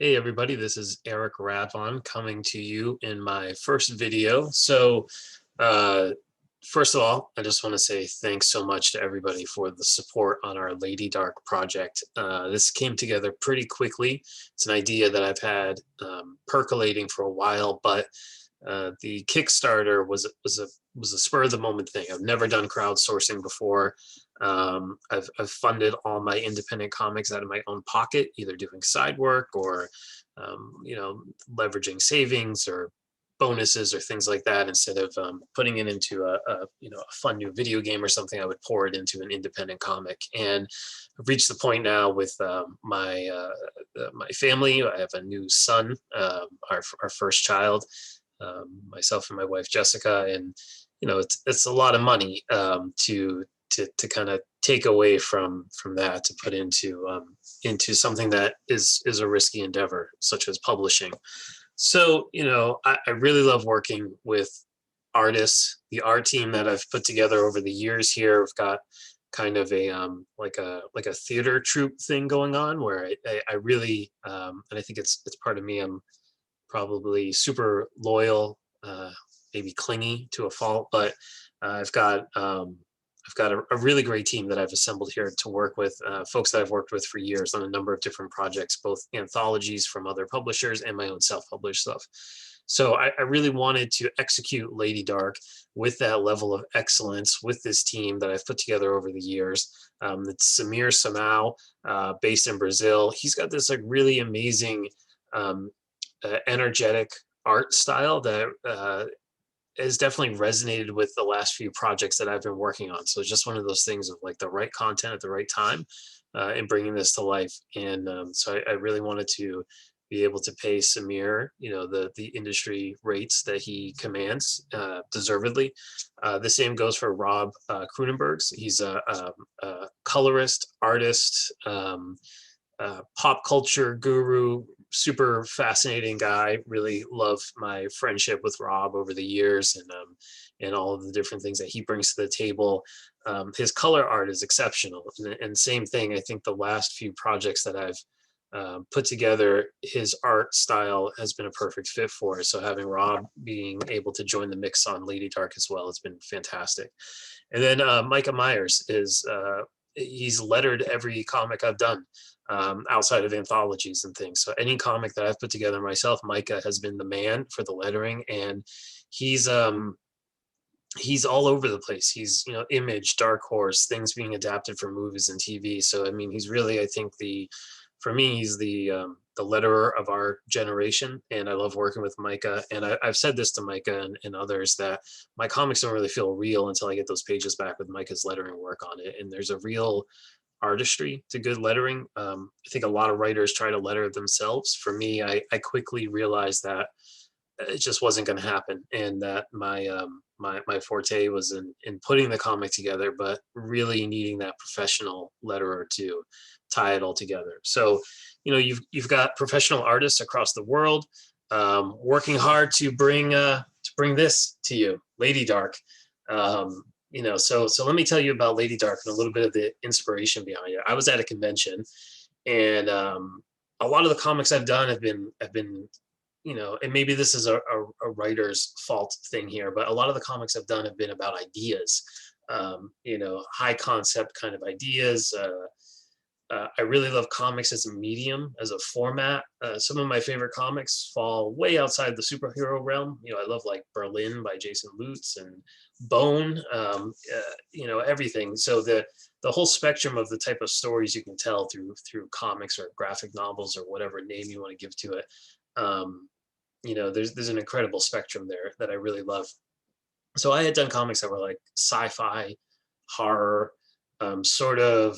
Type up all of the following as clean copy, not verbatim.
Hey everybody, this is Erik Radvon coming to you in my first video. Uh, First of all, I just want to say thanks so much to everybody for the support on our LadyDarke project. This came together pretty quickly. It's an idea that I've had percolating for a while, but the Kickstarter was a spur of the moment thing. I've never done crowdsourcing before. I've funded all my independent comics out of my own pocket, either doing side work or leveraging savings or bonuses or things like that. Instead of putting it into a fun new video game or something, I would pour it into an independent comic. And I've reached the point now with my family. I have a new son, our first child, myself and my wife Jessica, and it's a lot of money to kind of take away from that to put into something that is a risky endeavor such as publishing. So I really love working with artists. The art team that I've put together over the years here, I've got kind of a like a theater troupe thing going on where I really and I think it's part of me. I'm probably super loyal, maybe clingy to a fault, but I've got a really great team that I've assembled here to work with, folks that I've worked with for years on a number of different projects, both anthologies from other publishers and my own self-published stuff. So I really wanted to execute LadyDarke with that level of excellence with this team that I've put together over the years. It's Samir Samau, based in Brazil. He's got this like really amazing energetic art style that has definitely resonated with the last few projects that I've been working on. So it's just one of those things of like the right content at the right time and bringing this to life. And so I really wanted to be able to pay Samir, the industry rates that he commands, deservedly. The same goes for Rob Cronenbergs. He's a colorist, artist, pop culture guru, super fascinating guy. Really love my friendship with Rob over the years, and all of the different things that he brings to the table. His color art is exceptional, and same thing. I think the last few projects that I've put together, his art style has been a perfect fit for it. So having Rob being able to join the mix on LadyDarke as well has been fantastic. And then Micah Myers is he's lettered every comic I've done, outside of anthologies and things. So any comic that I've put together myself, Micah has been the man for the lettering, and he's all over the place. He's Image, Dark Horse, things being adapted for movies and TV. So I mean, he's really, I think, for me, he's the letterer of our generation, and I love working with Micah. And I've said this to Micah and others, that my comics don't really feel real until I get those pages back with Micah's lettering work on it. And there's a real artistry to good lettering. I think a lot of writers try to letter themselves. For me, I quickly realized that it just wasn't going to happen, and that my forte was in putting the comic together, but really needing that professional letterer to tie it all together. So, you've got professional artists across the world working hard to bring this to you, LadyDarke. So let me tell you about LadyDarke and a little bit of the inspiration behind it. I was at a convention, and a lot of the comics I've done have been and maybe this is a writer's fault thing here, but a lot of the comics I've done have been about ideas, high concept kind of ideas. I really love comics as a medium, as a format. Some of my favorite comics fall way outside the superhero realm. I love like Berlin by Jason Lutz and Bone, everything. So the whole spectrum of the type of stories you can tell through comics or graphic novels or whatever name you want to give to it. There's an incredible spectrum there that I really love. So I had done comics that were like sci-fi, horror, sort of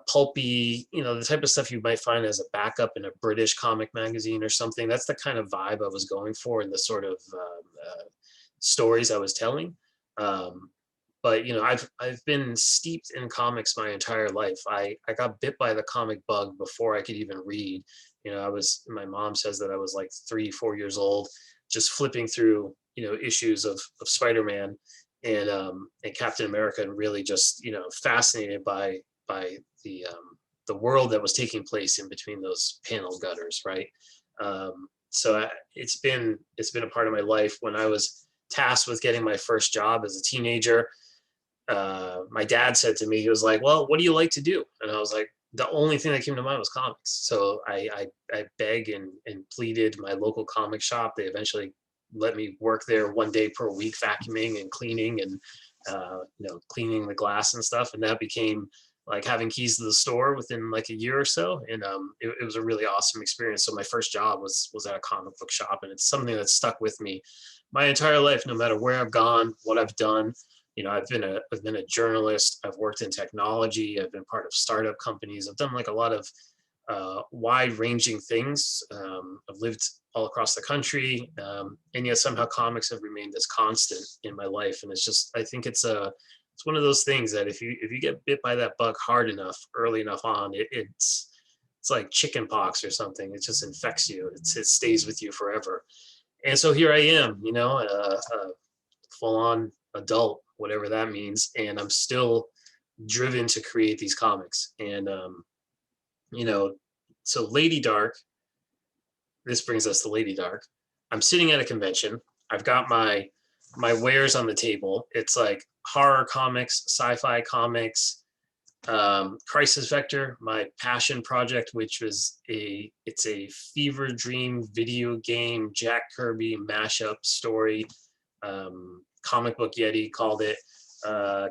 pulpy, the type of stuff you might find as a backup in a British comic magazine or something. That's the kind of vibe I was going for in the sort of stories I was telling. But I've been steeped in comics my entire life. I got bit by the comic bug before I could even read. My mom says that I was like 3-4 years old, just flipping through issues of Spider-Man and Captain America, and really just fascinated by the the world that was taking place in between those panel gutters, right? It's been a part of my life. When I was tasked with getting my first job as a teenager, my dad said to me, he was like, "Well, what do you like to do?" And I was like, the only thing that came to mind was comics. So I begged and pleaded my local comic shop. They eventually let me work there one day per week, vacuuming and cleaning and cleaning the glass and stuff. And that became like having keys to the store within like a year or so. And it was a really awesome experience. So my first job was at a comic book shop, and it's something that's stuck with me my entire life, no matter where I've gone, what I've done. I've been a journalist. I've worked in technology. I've been part of startup companies. I've done like a lot of wide-ranging things. I've lived all across the country, and yet somehow comics have remained this constant in my life. And I think it's one of those things that if you get bit by that bug hard enough, early enough on, it's like chicken pox or something. It just infects you. It stays with you forever. And so here I am, full on adult, whatever that means, and I'm still driven to create these comics. And you know, so LadyDarke. This brings us to LadyDarke. I'm sitting at a convention. I've got my wares on the table. It's like horror comics, sci-fi comics, Crisis Vector, my passion project, which it's a fever dream video game Jack Kirby mashup story. Comic Book Yeti called it.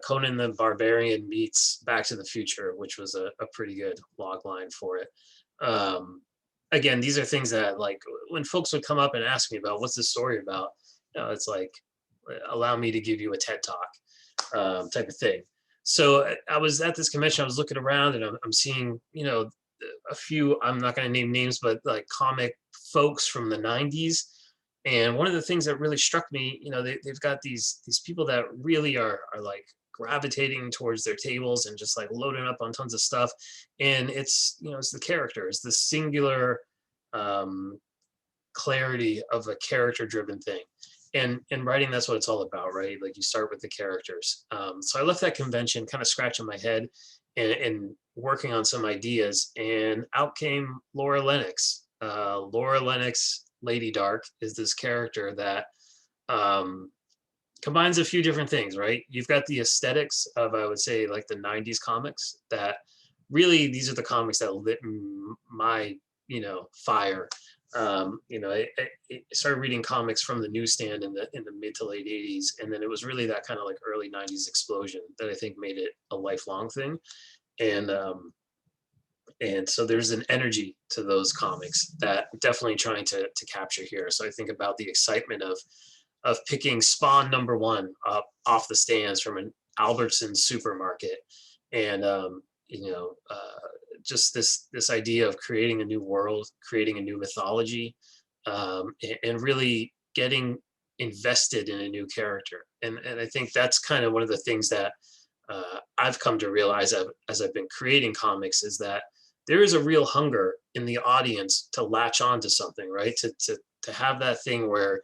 Conan the Barbarian meets Back to the Future, which was a pretty good log line for it. Again, these are things that, like, when folks would come up and ask me about what's the story about, it's like, allow me to give you a TED talk type of thing. So I was at this convention, I was looking around, and I'm seeing, a few, I'm not going to name names, but like comic folks from the 90s. And one of the things that really struck me, they've got these people that really are like gravitating towards their tables and just like loading up on tons of stuff. And it's the characters, the singular clarity of a character driven thing. And in writing, that's what it's all about, right? Like, you start with the characters. So I left that convention kind of scratching my head and working on some ideas, and out came Laura Lennox. Laura Lennox, LadyDarke, is this character that combines a few different things, right? You've got the aesthetics of, I would say, like the 90s comics, that really, these are the comics that lit my, fire. I started reading comics from the newsstand in the mid to late 80s, and then it was really that kind of like early 90s explosion that I think made it a lifelong thing. And so there's an energy to those comics that I'm definitely trying to capture here. So I think about the excitement of picking Spawn #1 up off the stands from an Albertsons supermarket, and just this idea of creating a new world, creating a new mythology, and really getting invested in a new character. And I think that's kind of one of the things that I've come to realize as I've been creating comics, is that there is a real hunger in the audience to latch on to something, right? To have that thing where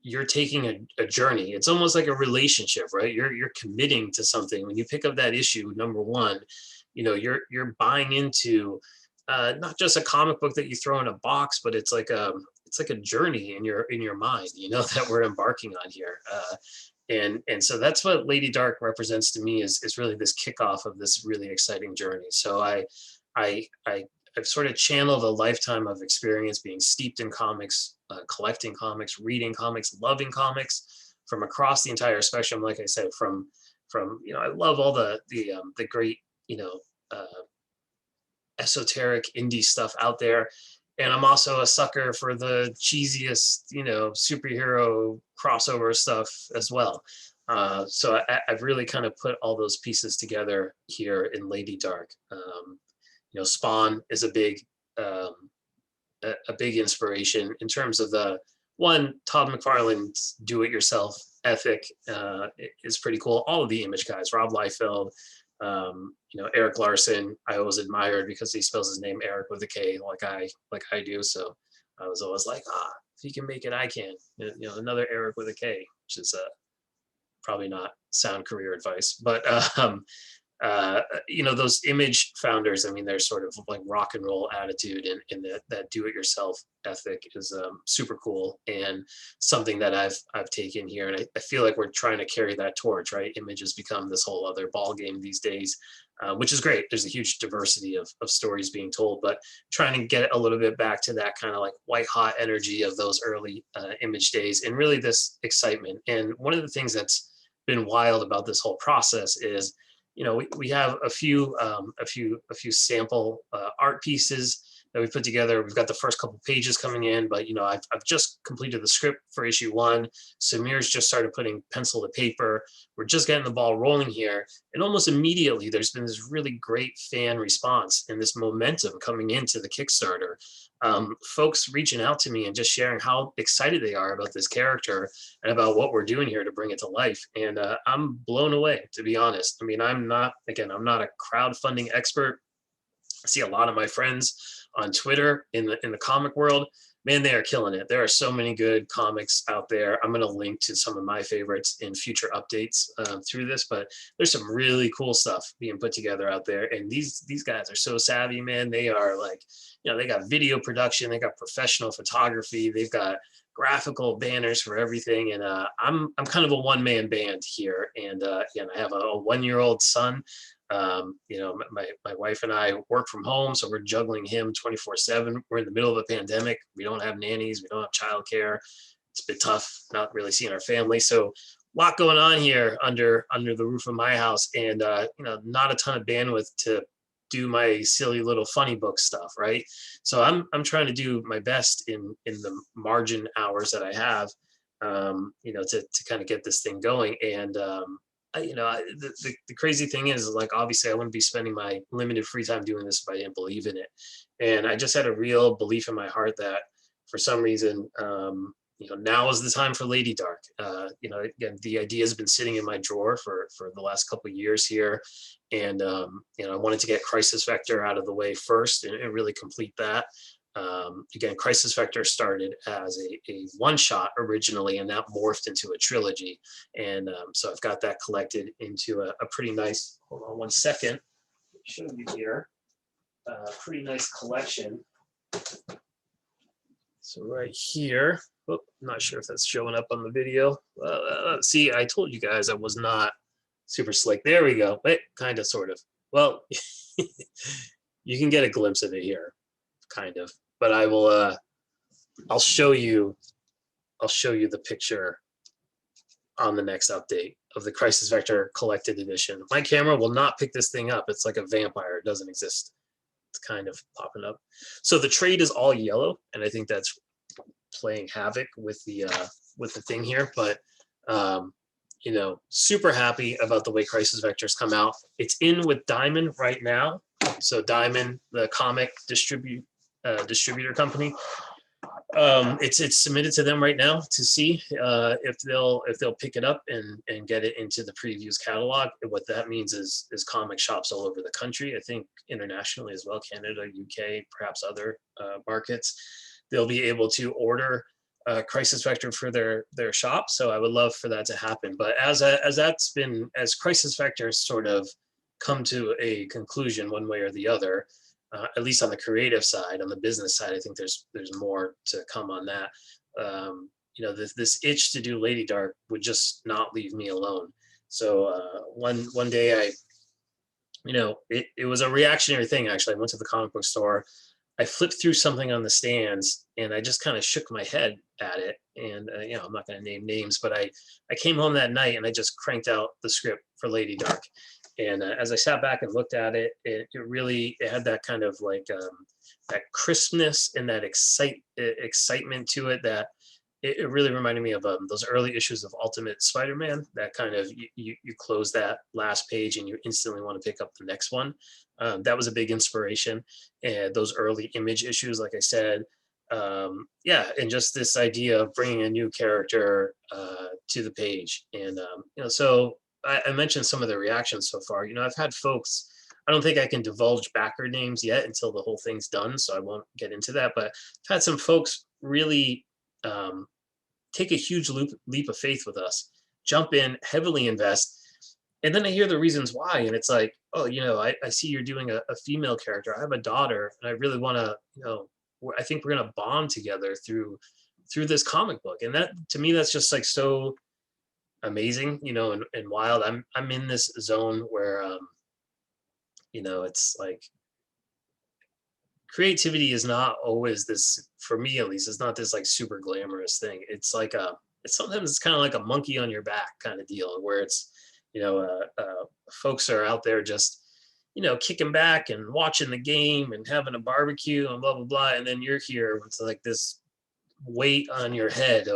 you're taking a journey. It's almost like a relationship, right? You're committing to something. When you pick up that issue #1, you're buying into not just a comic book that you throw in a box, but it's like a journey in your mind, that we're embarking on here. And so that's what LadyDarke represents to me, is really this kickoff of this really exciting journey. So I've sort of channeled a lifetime of experience being steeped in comics, collecting comics, reading comics, loving comics from across the entire spectrum. Like I said, from I love all the great uh, esoteric indie stuff out there, and I'm also a sucker for the cheesiest superhero crossover stuff as well. So I've really kind of put all those pieces together here in LadyDarke. Spawn is a big inspiration in terms of the one. Todd McFarlane's do-it-yourself ethic is pretty cool. All of the Image guys, Rob Liefeld, Erik Larson, I always admired because he spells his name Eric with a K, like I do. So I was always like, if he can make it, I can. Another Eric with a K, which is probably not sound career advice, but those image founders, I mean, they're sort of like rock and roll attitude, and that do-it-yourself ethic is super cool, and something that I've taken here. And I feel like we're trying to carry that torch, right? Image has become this whole other ball game these days, which is great. There's a huge diversity of stories being told, but trying to get a little bit back to that kind of like white hot energy of those early image days, and really this excitement. And one of the things that's been wild about this whole process is, we have a few sample art pieces that we put together. We've got the first couple pages coming in, but I've just completed the script for issue 1. Samir's just started putting pencil to paper. We're just getting the ball rolling here, and almost immediately there's been this really great fan response and this momentum coming into the Kickstarter. Folks reaching out to me and just sharing how excited they are about this character and about what we're doing here to bring it to life. And I'm blown away, to be honest. I mean, I'm not a crowdfunding expert. I see a lot of my friends on Twitter in the comic world. Man, they are killing it. There are so many good comics out there. I'm going to link to some of my favorites in future updates through this, but there's some really cool stuff being put together out there. And these guys are so savvy, man. They are like, they got video production, they got professional photography, they've got graphical banners for everything. And I'm kind of a one-man band here. And again, I have a 1-year-old son. My wife and I work from home, so we're juggling him 24/7. We're in the middle of a pandemic. We don't have nannies. We don't have childcare. It's been tough not really seeing our family. So a lot going on here under the roof of my house, and not a ton of bandwidth to do my silly little funny book stuff, right? So I'm trying to do my best in the margin hours that I have, to kind of get this thing going. And the crazy thing is, like, obviously I wouldn't be spending my limited free time doing this if I didn't believe in it. And I just had a real belief in my heart that for some reason, now is the time for LadyDarke. Again, the idea has been sitting in my drawer for the last couple of years here. And, I wanted to get Crisis Vector out of the way first and really complete that. Again, Crisis Vector started as a one-shot originally, and that morphed into a trilogy. And so I've got that collected into a pretty nice, hold on one second, I'll show you here, pretty nice collection. So right here, I'm not sure if that's showing up on the video. See, I told you guys I was not super slick. There we go. Wait, kind of, sort of. Well, you can get a glimpse of it here, kind of. But I will. I'll show you the picture on the next update of the Crisis Vector Collected Edition. My camera will not pick this thing up. It's like a vampire. It doesn't exist. It's kind of popping up. So the trade is all yellow, and I think that's playing havoc with the thing here. But super happy about the way Crisis Vector's come out. It's in with Diamond right now. So Diamond, the comic distributor company, it's submitted to them right now to see if they'll pick it up and get it into the previews catalog. And what that means is comic shops all over the country, I think internationally as well, Canada, UK, perhaps other markets, they'll be able to order Crisis Vector for their shop. So I would love for that to happen. But as Crisis Vector sort of come to a conclusion one way or the other, at least on the creative side. On the business side, I think there's more to come on that. This itch to do LadyDarke would just not leave me alone. So one day it was a reactionary thing, actually. I went to the comic book store. I flipped through something on the stands, and I just kind of shook my head at it. And I'm not going to name names, but I came home that night and I just cranked out the script for LadyDarke. And as I sat back and looked at it, it had that kind of like that crispness and that excitement to it that it really reminded me of those early issues of Ultimate Spider-Man. That kind of you close that last page and you instantly want to pick up the next one. That was a big inspiration. And those early Image issues, like I said, and just this idea of bringing a new character to the page. And so I mentioned some of the reactions so far. I've had folks, I don't think I can divulge backer names yet until the whole thing's done, so I won't get into that, but I've had some folks really take a huge leap of faith with us, jump in, heavily invest, and then I hear the reasons why, and it's like, oh, I see you're doing a female character. I have a daughter, and I really want to, I think we're gonna bond together through this comic book. And that, to me, that's just like so amazing, and wild. I'm in this zone where, it's like creativity is not always this, for me at least, it's not this like super glamorous thing. It's like sometimes it's kind of like a monkey on your back kind of deal, where it's, folks are out there just, kicking back and watching the game and having a barbecue and blah blah blah, and then you're here with like this weight on your head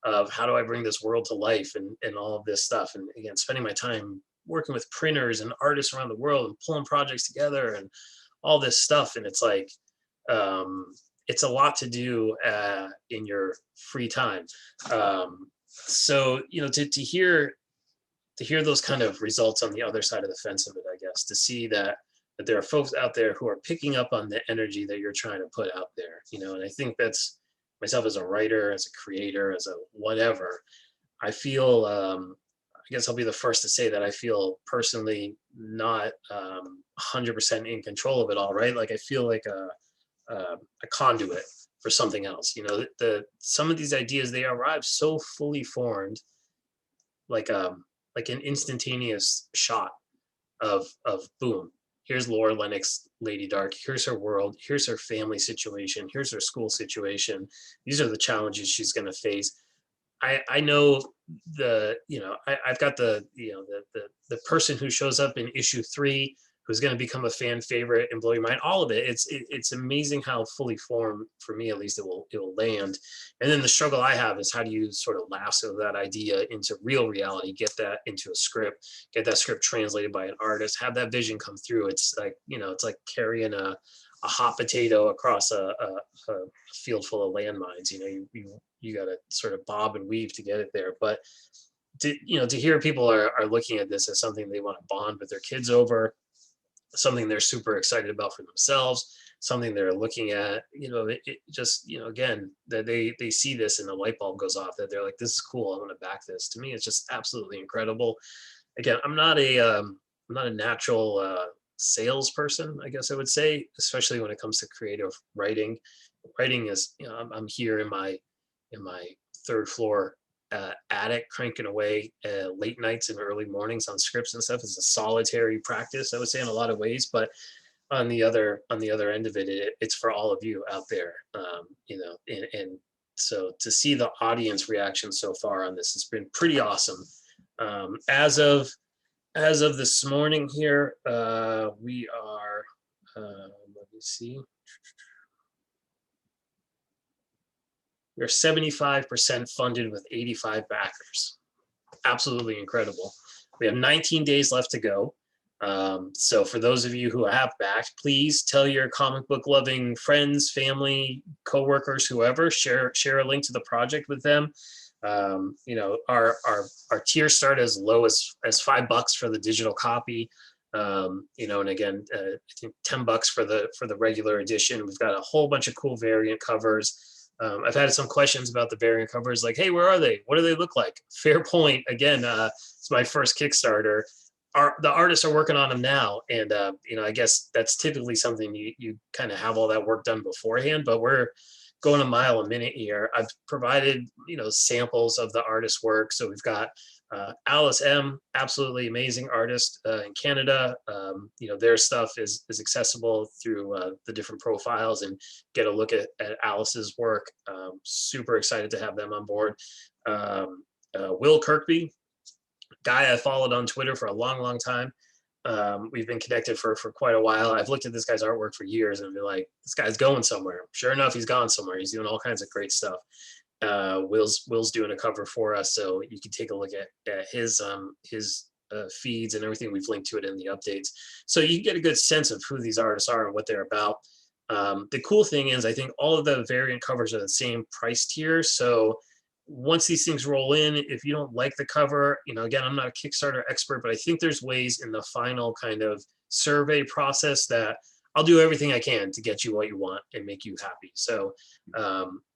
of how do I bring this world to life, and all of this stuff. And again, spending my time working with printers and artists around the world and pulling projects together and all this stuff. And it's like, um, it's a lot to do in your free time. So to hear those kind of results on the other side of the fence of it, I guess, to see that there are folks out there who are picking up on the energy that you're trying to put out there, and I think that's myself as a writer, as a creator, as a whatever. I feel, I guess I'll be the first to say that I feel personally not 100% in control of it all, right? Like I feel like a conduit for something else. Some of these ideas, they arrive so fully formed, like like an instantaneous shot of boom. Here's Laura Lennox, LadyDarke. Here's her world. Here's her family situation. Here's her school situation. These are the challenges she's going to face. I know I've got the person who shows up in issue 3 who's going to become a fan favorite and blow your mind. All of it. It's amazing how fully formed, for me at least, it will land. And then the struggle I have is how do you sort of lasso that idea into real reality, get that into a script, get that script translated by an artist, have that vision come through. It's like, it's like carrying a hot potato across a field full of landmines. You got to sort of bob and weave to get it there. But to hear people are looking at this as something they want to bond with their kids over, something they're super excited about for themselves, something they're looking at, it just, again, that they see this and the light bulb goes off, that they're like, this is cool, I want to back this. To me, it's just absolutely incredible. Again, I'm not a natural salesperson, I guess I would say, especially when it comes to creative writing. Writing is, I'm here in my third floor attic, cranking away late nights and early mornings on scripts and stuff. It's a solitary practice, I would say, in a lot of ways. But on the other end of it, it's for all of you out there, and so to see the audience reaction so far on this has been pretty awesome. As of this morning here, we are, let me see, we're 75% funded with 85 backers. Absolutely incredible. We have 19 days left to go. So for those of you who have backed, please tell your comic book loving friends, family, coworkers, whoever, share a link to the project with them. Our tiers start as low as $5 for the digital copy. And again, I think $10 for the regular edition. We've got a whole bunch of cool variant covers. I've had some questions about the variant covers, like, hey, where are they? What do they look like? Fair point. Again, it's my first Kickstarter. The artists are working on them now, and I guess that's typically something you kind of have all that work done beforehand. But we're going a mile a minute here. I've provided samples of the artist's work, so we've got Alice M, absolutely amazing artist in Canada. Their stuff is accessible through the different profiles, and get a look at Alice's work. Super excited to have them on board. Will Kirkby, guy I followed on Twitter for a long, long time. We've been connected for quite a while. I've looked at this guy's artwork for years and been like, this guy's going somewhere. Sure enough, he's gone somewhere. He's doing all kinds of great stuff. Will's doing a cover for us, so you can take a look at his feeds and everything. We've linked to it in the updates, so you can get a good sense of who these artists are and what they're about. The cool thing is, I think all of the variant covers are the same price tier, so once these things roll in, if you don't like the cover, again, I'm not a Kickstarter expert, but I think there's ways in the final kind of survey process that I'll do everything I can to get you what you want and make you happy. So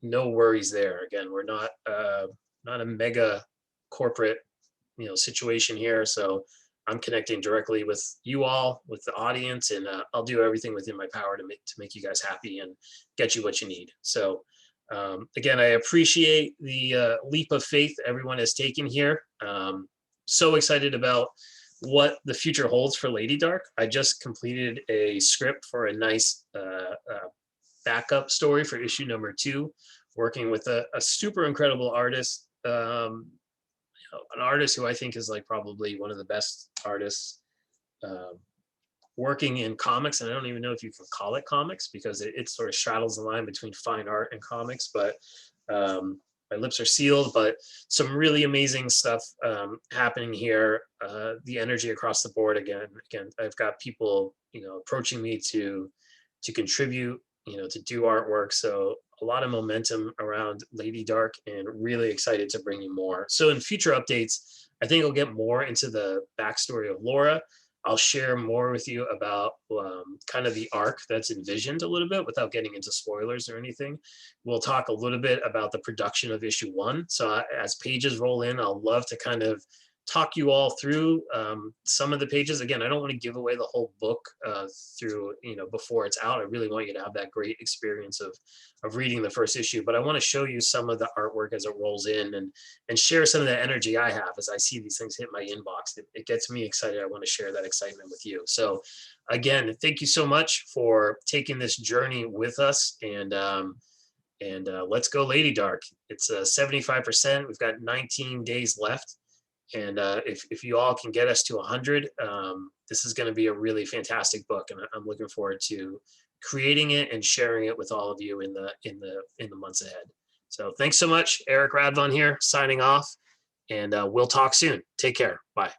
no worries there. Again, we're not a mega corporate situation here, so I'm connecting directly with you all, with the audience, and I'll do everything within my power to make you guys happy and get you what you need. So again, I appreciate the leap of faith everyone has taken here. So excited about what the future holds for LadyDarke. I just completed a script for a nice backup story for issue number 2, working with a super incredible artist, an artist who I think is like probably one of the best artists working in comics. And I don't even know if you can call it comics, because it sort of straddles the line between fine art and comics, but my lips are sealed. But some really amazing stuff happening here. The energy across the board, again, I've got people, approaching me to contribute, to do artwork. So a lot of momentum around LadyDarke, and really excited to bring you more. So in future updates, I think I'll get more into the backstory of Laura. I'll share more with you about kind of the arc that's envisioned a little bit without getting into spoilers or anything. We'll talk a little bit about the production of issue 1. So as pages roll in, I'll love to kind of talk you all through some of the pages. Again, I don't want to give away the whole book through, before it's out. I really want you to have that great experience of reading the first issue, but I want to show you some of the artwork as it rolls in, and share some of the energy I have as I see these things hit my inbox. It gets me excited. I want to share that excitement with you. So again, thank you so much for taking this journey with us, and let's go LadyDarke. It's 75%. We've got 19 days left. And if you all can get us to 100, this is going to be a really fantastic book, and I'm looking forward to creating it and sharing it with all of you in the months ahead. So thanks so much. Erik Radvon here, signing off, and we'll talk soon. Take care. Bye.